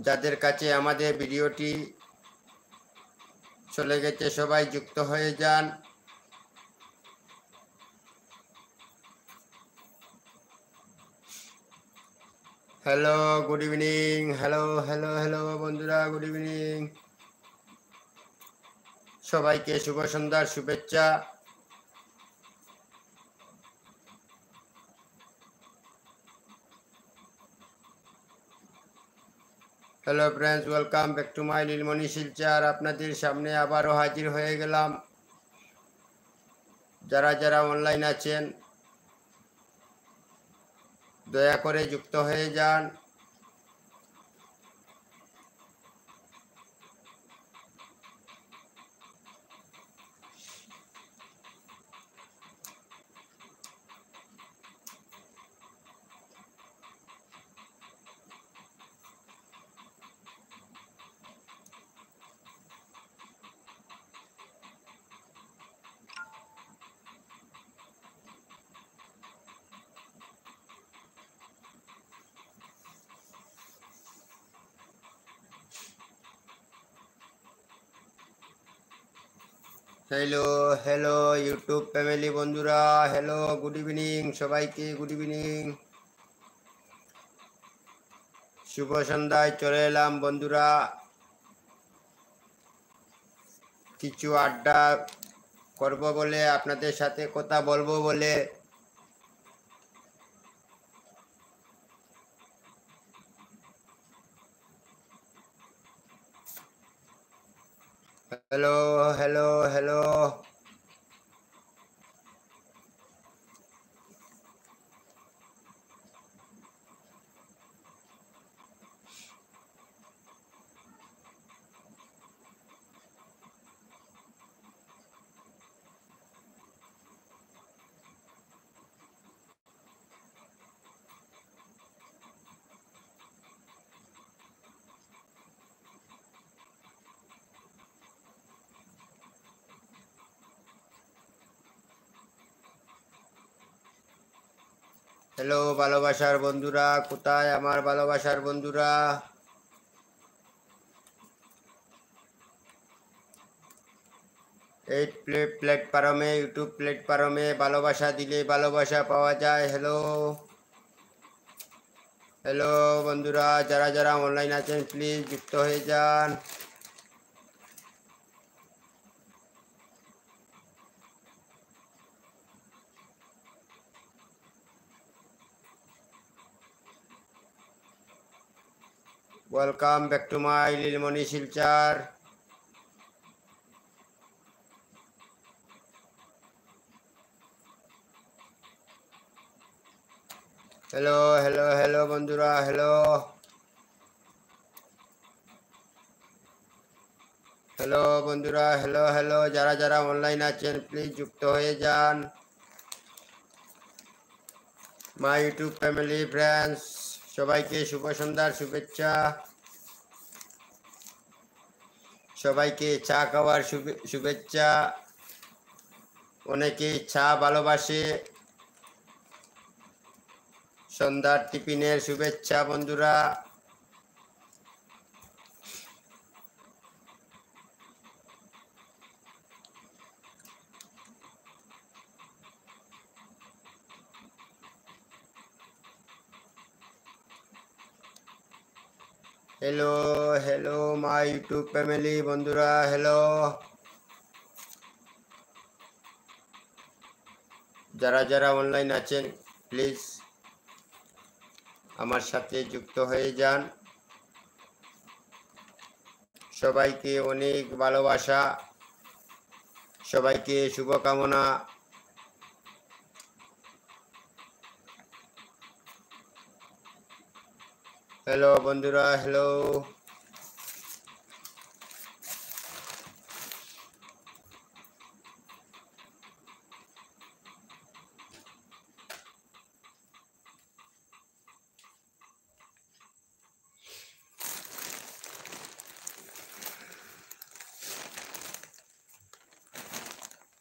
যাদের কাছে আমাদের ভিডিওটি চলে গেছে সবাই যুক্ত হয়ে যান। Hello, good evening. Hello hello hello বন্ধুরা, গুড ইভিনিং। সবাইকে শুভ সন্ধ্যার শুভেচ্ছা। Hello friends, welcome back to my নীলমণি শিলচর। আপনাদের সামনে আবারও হাজির হয়ে গেলাম। যারা যারা অনলাইন আছেন দয়া করে যুক্ত হয়ে যান। হ্যালো হ্যালো ইউটিউব ফ্যামিলি বন্ধুরা, হ্যালো, গুড ইভিনিং সবাইকে, গুড ইভিনিং। শুভ সন্ধ্যায় চলে এলাম বন্ধুরা, কিছু আড্ডা করব বলে, আপনাদের সাথে কথা বলবো বলে। হ্যালো হ্যালো হ্যালো হ্যালো ভালোবাসার বন্ধুরা, কোথায় আমার ভালোবাসার বন্ধুরা? এই প্ল্যাটফর্মে, ইউটিউব প্ল্যাটফর্মে ভালোবাসা দিলে ভালোবাসা পাওয়া যায়। হ্যালো হ্যালো বন্ধুরা, যারা যারা অনলাইন আছেন প্লিজ যুক্ত হয়ে যান। Welcome back to my Nilmoni Silchar. Hello hello hello বন্ধুরা, হ্যালো হ্যালো বন্ধুরা, হ্যালো হ্যালো, যারা যারা অনলাইন আছেন প্লিজ যুক্ত হয়ে যান। মাই ইউটিউব ফ্যামিলি ফ্রেন্ডস, সবাইকে শুভ সন্ধ্যার শুভেচ্ছা। সবাইকে চা খাওয়ার শুভেচ্ছা। অনেকে চা ভালোবাসে। সন্ধ্যার টিফিনের শুভেচ্ছা বন্ধুরা। Hello hello my YouTube family বন্ধুরা, হ্যালো। যারা যারা অনলাইন আছেন প্লিজ আমার সাথে যুক্ত হয়ে যান। সবাইকে অনেক ভালোবাসা, সবাইকে শুভকামনা। হ্যালো বন্ধুরা, হ্যালো।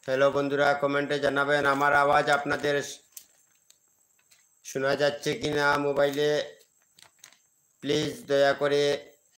হ্যালো বন্ধুরা, কমেন্টে জানাবেন আমার আওয়াজ আপনাদের শোনা যাচ্ছে কিনা মোবাইলে। প্লিজ দয়া করে